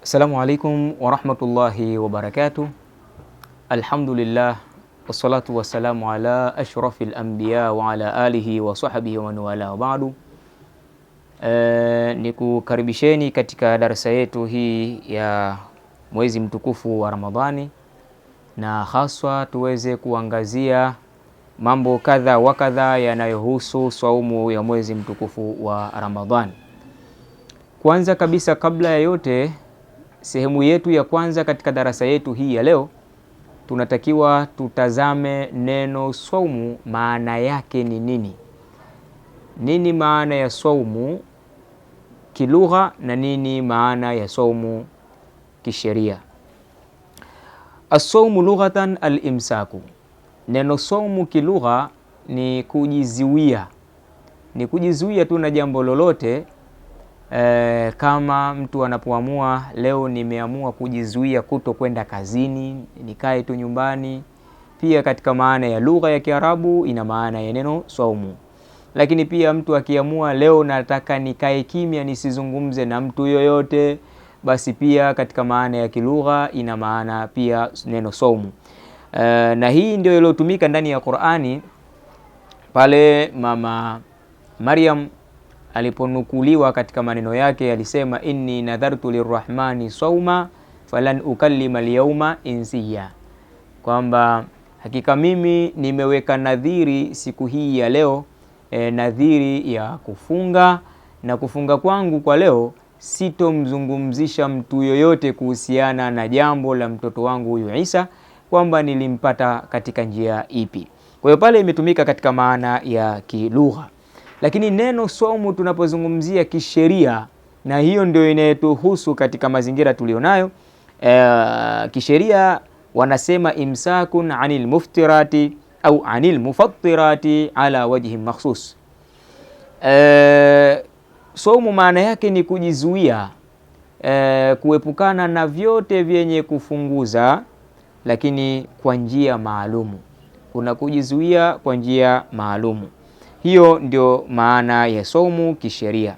Assalamu alaikum warahmatullahi wabarakatuh. Alhamdulillah wassalatu wassalamu ala ashrafil anbiya wa ala alihi wa sahbihi wa wala wa ba'du. Nikukaribisheni katika darasa yetu hii ya mwezi mtukufu wa Ramadhani, na haswa tuweze kuangazia mambo kadha wa kadha yanayohusu saumu ya mwezi mtukufu wa Ramadhani. Kwanza kabisa, kabla ya yote, sehemu yetu ya kwanza katika darasa yetu hii ya leo, tunatakiwa tutazame neno saumu, maana yake ni nini? Nini maana ya saumu kilugha na nini maana ya saumu kisheria? As-saumu lughatan al-imsaku. Neno saumu kilugha ni kujizuia, ni kujizuia tu na jambo lolote. Kama mtu anapoamua leo nimeamua kujizuia kuto kwenda kazini, nikae tu nyumbani, pia katika maana ya lugha ya Kiarabu ina maana ya neno saumu. Lakini pia mtu akiamua leo nataka nikae kimya nisizungumze na mtu yoyote, basi pia katika maana ya kilugha ina maana pia neno saumu. Na hii ndio iliyotumika ndani ya Qur'ani pale mama Maryam aliponukuliwa katika maneno yake, alisema inni nadhartu lirrahmani sauma falan ukallima alyawma insiya, kwamba hakika mimi nimeweka nadhiri siku hii ya leo, nadhiri ya kufunga, na kufunga kwangu kwa leo sitomzungumzisha mtu yoyote kuhusiana na jambo la mtoto wangu huyu Isa, kwamba nilimpata katika njia ipi. Kwa hiyo pale imetumika katika maana ya kilugha. Lakini neno saumu tunapozungumzia kisheria, na hiyo ndio inayotuhusu katika mazingira tulionayo, kisheria wanasema imsakun anil muftirati au anil mufattirati ala wajhi makhsus. Saumu maana yake ni kujizuia, kuepukana na vyote vyenye kufunguza, lakini kwa njia maalumu. Kuna kujizuia kwa njia maalumu. Hiyo ndio maana ya saumu kisheria.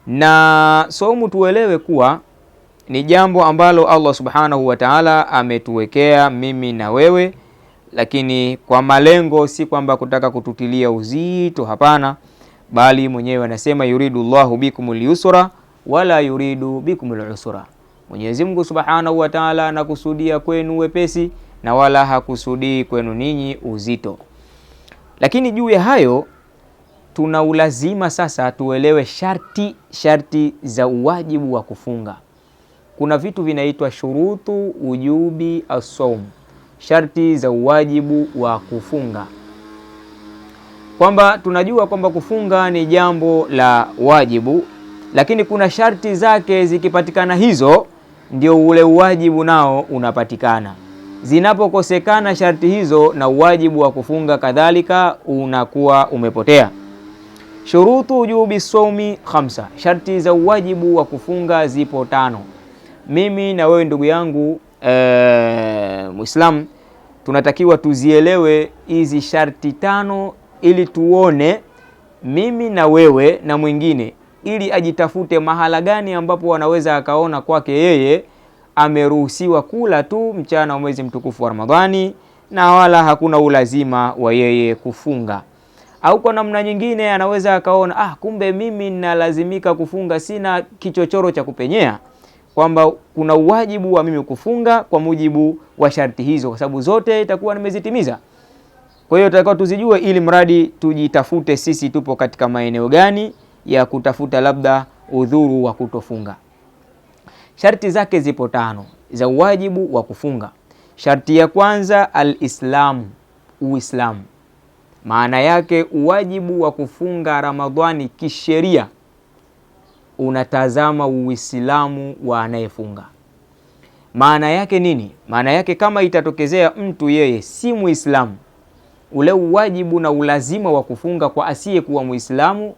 Na saumu tuelewe kuwa ni jambo ambalo Allah subhanahu wa ta'ala ametuwekea mimi na wewe, lakini kwa malengo si kwamba kutaka kututilia uzito, hapana, bali mwenyewe anasema yuridu Allahu bikumul yusra wala yuridu bikumul usra. Mwenyezi Mungu subhanahu wa ta'ala anakusudia kwenu wepesi na wala hakusudii kwenu ninyi uzito. Lakini juu ya hayo tuna ulazima sasa tuelewe sharti za uwajibu wa kufunga. Kuna vitu vinaitwa shurutu ujubi as-saum, sharti za uwajibu wa kufunga, kwamba tunajua kwamba kufunga ni jambo la wajibu, lakini kuna sharti zake. Zikipatikana hizo, ndio ule uwajibu nao unapatikana. Zinapokosekana sharti hizo, na uwajibu wa kufunga kadhalika unakuwa umepotea. Shurutu ujubi saumi khamsa, sharti za uwajibu wa kufunga zipo 5. Mimi na wewe ndugu yangu Muislam, tunatakiwa tuzielewe hizi sharti 5 ili tuone mimi na wewe na mwingine, ili ajitafute mahala gani ambapo anaweza akaona kwake yeye ameruhusiwa kula tu mchana wa mwezi mtukufu wa Ramadhani, na wala hakuna ulazima wa yeye kufunga. Au kwa namna nyingine anaweza akaona kumbe mimi ninalazimika kufunga, sina kichochoro cha kupenyea, kwamba kuna uwajibu wa mimi kufunga kwa mujibu wa sharti hizo, kwa sababu zote itakuwa nimezitimiza. Kwa hiyo tutakao tuzijue, ili mradi tujitafute sisi tupo katika maeneo gani ya kutafuta labda udhuru wa kutofunga. Sharti zake zipo 5 za uwajibu wa kufunga. Sharti ya kwanza al-Islamu, Uislamu. Maana yake uwajibu wa kufunga Ramadhani kisheria unatazama Uislamu wa anayefunga. Maana yake nini? Maana yake kama itatokezea mtu yeye si Muislamu, ule uwajibu na ulazima wa kufunga kwa asiyekuwa Muislamu,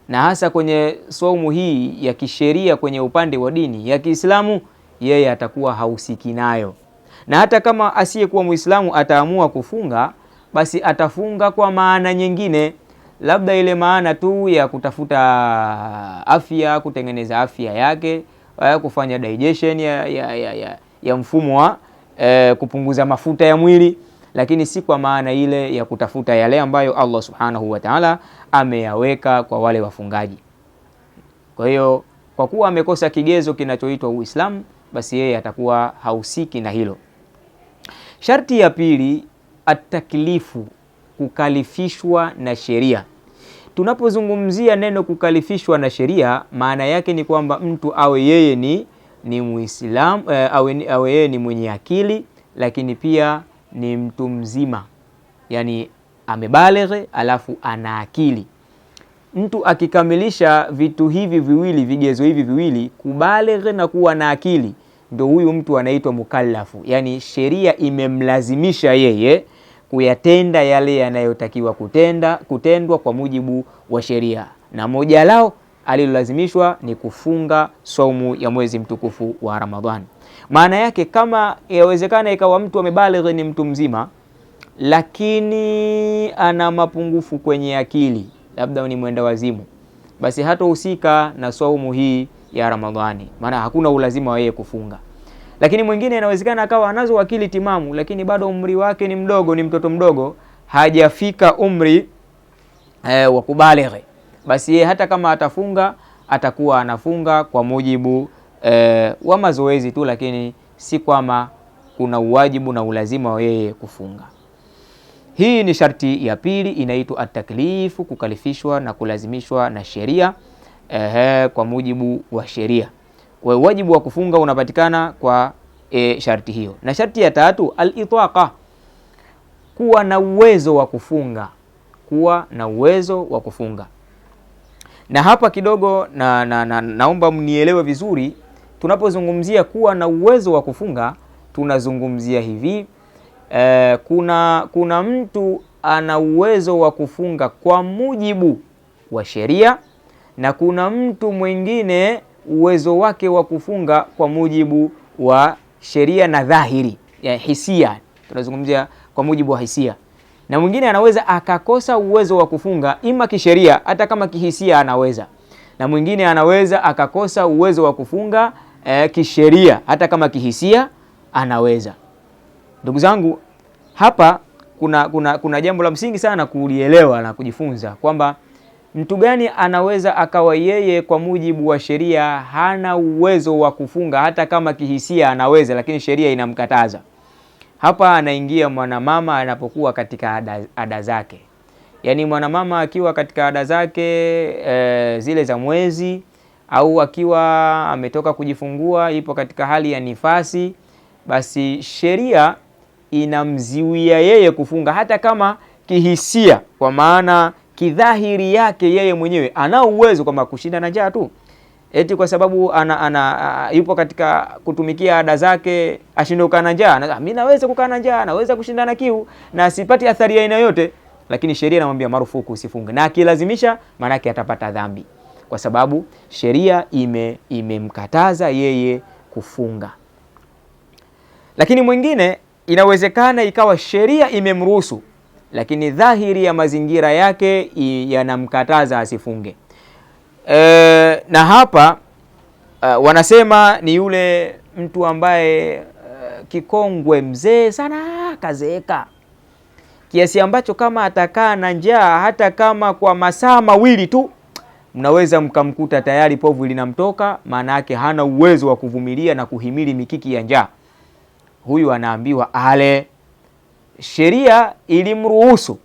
na hasa kwenye saumu hii ya kisheria kwenye upande wa dini ya Kiislamu, yeye atakuwa hausiki nayo. Na hata kama asiyekuwa Muislamu ataamua kufunga, basi atafunga kwa maana nyingine, labda ile maana tu ya kutafuta afya, kutengeneza afya yake, kufanya digestion ya mfumo wa kupunguza mafuta ya mwili, lakini si kwa maana ile ya kutafuta yale ambayo Allah subhanahu wa ta'ala ameyaweka kwa wale wafungaji. Kwa hiyo kwa kuwa amekosa kigezo kinachoitwa Uislamu, basi yeye atakuwa hausiki na hilo. Sharti ya pili, ataklifu, kukalifishwa na sheria. Tunapozungumzia neno kukalifishwa na sheria, maana yake ni kwamba mtu awe yeye ni Muislamu, awe yeye ni mwenye akili, lakini pia ni mtu mzima, yani amebalighi alafu ana akili. Mtu akikamilisha vitu hivi viwili, vigezo hivi viwili, kubalighi na kuwa na akili, ndio huyu mtu anaitwa mukallafu, yani sheria imemlazimisha yeye kuyatenda yale yanayotakiwa kutendwa kwa mujibu wa sheria, na moja lao alilolazimishwa ni kufunga saumu ya mwezi mtukufu wa Ramadhani. Maana yake kama yawezekana ikawa mtu amebalighi, ni mtu mzima, lakini ana mapungufu kwenye akili, labda ni mwenda wazimu, basi hatohusika na saumu hii ya Ramadhani, maana hakuna ulazima wa yeye kufunga. Lakini mwingine inawezekana akawa anazo akili timamu, lakini bado umri wake ni mdogo, ni mtoto mdogo, hajafika umri wa kubalighi, basi yeye hata kama atafunga atakuwa anafunga kwa mujibu wa mazoezi tu, lakini si kwamba kuna uwajibu na ulazima wa yeye kufunga. Hii ni sharti ya pili, inaitwa ataklifu, kukalifishwa na kulazimishwa na sheria kwa mujibu wa sheria. Kwa wajibu wa kufunga unapatikana kwa sharti hiyo. Na sharti ya tatu, al-itaqa, kuwa na uwezo wa kufunga, kuwa na uwezo wa kufunga. Na hapa kidogo naomba mnielewe vizuri, tunapozungumzia kuwa na uwezo wa kufunga tunazungumzia hivi, kuna mtu ana uwezo wa kufunga kwa mujibu wa sheria, na kuna mtu mwingine uwezo wake wa kufunga kwa mujibu wa sheria na dhahiri ya hisia, tunazungumzia kwa mujibu wa hisia. Na mwingine anaweza akakosa uwezo wa kufunga ima kisheria, hata kama kihisia anaweza, na mwingine anaweza akakosa uwezo wa kufunga kisheria, hata kama kihisia anaweza. Ndugu zangu, hapa kuna jambo la msingi sana kulielewa na kujifunza, kwamba mtu gani anaweza akawa yeye kwa mujibu wa sheria hana uwezo wa kufunga, hata kama kihisia anaweza, lakini sheria inamkataza. Hapa anaingia mwanamama anapokuwa katika ada zake. Yaani mwanamama akiwa katika ada zake zile za mwezi, au akiwa ametoka kujifungua, ipo katika hali ya nifasi, basi sheria inamziwia yeye kufunga, hata kama kihisia, kwa maana kidhahiri yake yeye mwenyewe ana uwezo kama kushinda na njaa tu, eti kwa sababu yupo katika kutumikia ada zake ashinde kukaa na njaa. Mimi naweza kukaa na njaa, naweza kushinda na kiu na sipati athari ya aina yote, lakini sheria inamwambia marufuku, usifunge. Na akilazimisha, maana yake atapata dhambi, kwa sababu sheria imemkataza yeye kufunga. Lakini mwingine inawezekana ikawa sheria imemruhusu, lakini dhahiri ya mazingira yake yanamkataza asifunge. Na hapa wanasema ni yule mtu ambaye kikongwe, mzee sana, kazeeka kiasi ambacho kama atakaa na njaa hata kama kwa masaa mawili tu, mnaweza mkamkuta tayari povu linamtoka, maana yake hana uwezo wa kuvumilia na kuhimili mikiki ya njaa. Huyu anaambiwa ale. Sheria ilimruhusu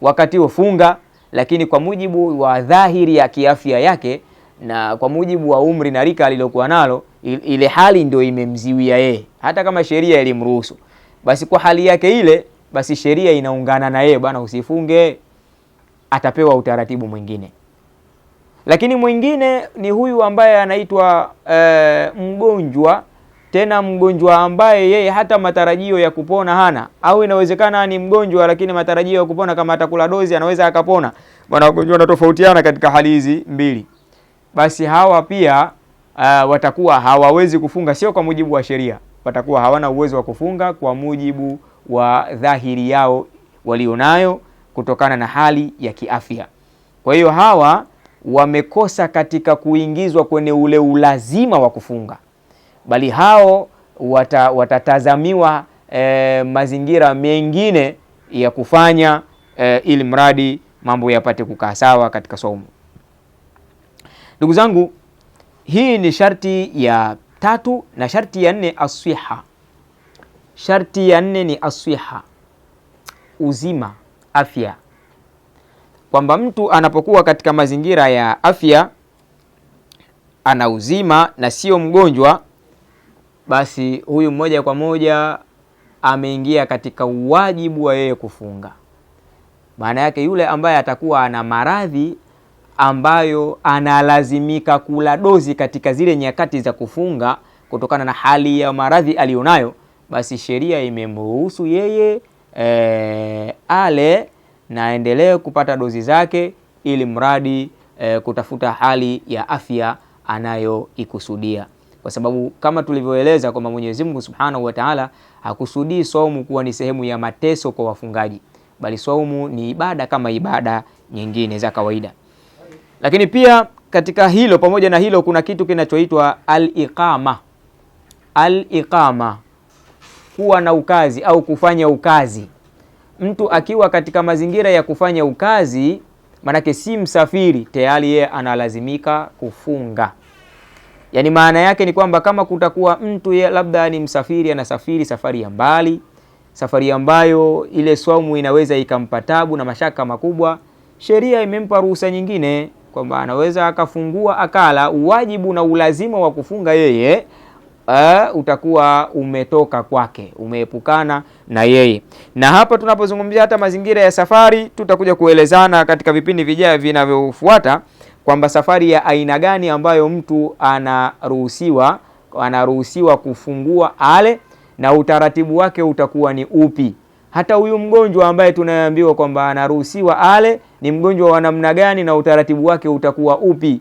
wakati ufunga, lakini kwa mujibu wa dhahiri ya kiafya yake na kwa mujibu wa umri na rika alilokuwa nalo, ile hali ndio imemziwia yeye. Hata kama sheria ilimruhusu, basi kwa hali yake ile, basi sheria inaungana na yeye, bwana usifunge, atapewa utaratibu mwingine. Lakini mwingine ni huyu ambaye anaitwa mgonjwa, tena mgonjwa ambaye yeye hata matarajio ya kupona hana, au inawezekana ni mgonjwa lakini matarajio ya kupona, kama atakula dozi anaweza akapona. Bwana, wagonjwa wanatofautiana katika hali hizi mbili. Basi hawa pia watakuwa hawawezi kufunga, sio kwa mujibu wa sheria, watakuwa hawana uwezo wa kufunga kwa mujibu wa dhahiri yao walionayo kutokana na hali ya kiafya. Kwa hiyo hawa wamekosa katika kuingizwa kwenye ule ulazima wa kufunga, bali hao watatazamiwa mazingira mengine ya kufanya ili mradi mambo yapate kukaa sawa katika saumu. Ndugu zangu, hii ni sharti ya 3, na sharti ya 4 aswiha. Sharti ya 4 ni aswiha, uzima, afya, kwamba mtu anapokuwa katika mazingira ya afya, ana uzima na sio mgonjwa, basi huyu moja kwa moja ameingia katika wajibu wa yeye kufunga. Maana yake yule ambaye atakuwa ana maradhi ambayo analazimika kula dozi katika zile nyakati za kufunga kutokana na hali ya maradhi alionayo, basi sheria imemruhusu yeye ale na aendelee kupata dozi zake, ili mradi kutafuta hali ya afya anayoikusudia, kwa sababu kama tulivyoeleza kwamba Mwenyezi Mungu Subhanahu wa Ta'ala hakusudii saumu kuwa ni sehemu ya mateso kwa wafungaji, bali saumu ni ibada kama ibada nyingine za kawaida. Lakini pia katika hilo, pamoja na hilo, kuna kitu kinachoitwa al-iqama. Al-iqama, kuwa na ukazi au kufanya ukazi. Mtu akiwa katika mazingira ya kufanya ukazi, manake si msafiri, tayari yeye analazimika kufunga. Yani maana yake ni kwamba kama kutakuwa mtu labda ni msafiri, anasafiri safari ya mbali, safari ambayo ile saumu inaweza ikampa tabu na mashaka makubwa, sheria imempa ruhusa nyingine kwamba anaweza akafungua akala. Uwajibu na ulazima wa kufunga yeye utakuwa umetoka kwake, umeepukana na yeye. Na hapa tunapozungumzia hata mazingira ya safari, tutakuja kuelezana katika vipindi vijavyo vinavyofuata kwamba safari ya aina gani ambayo mtu anaruhusiwa kufungua ale, na utaratibu wake utakuwa ni upi. Hata huyu mgonjwa ambaye tunaambiwa kwamba anaruhusiwa ale, ni mgonjwa wa namna gani na utaratibu wake utakuwa upi.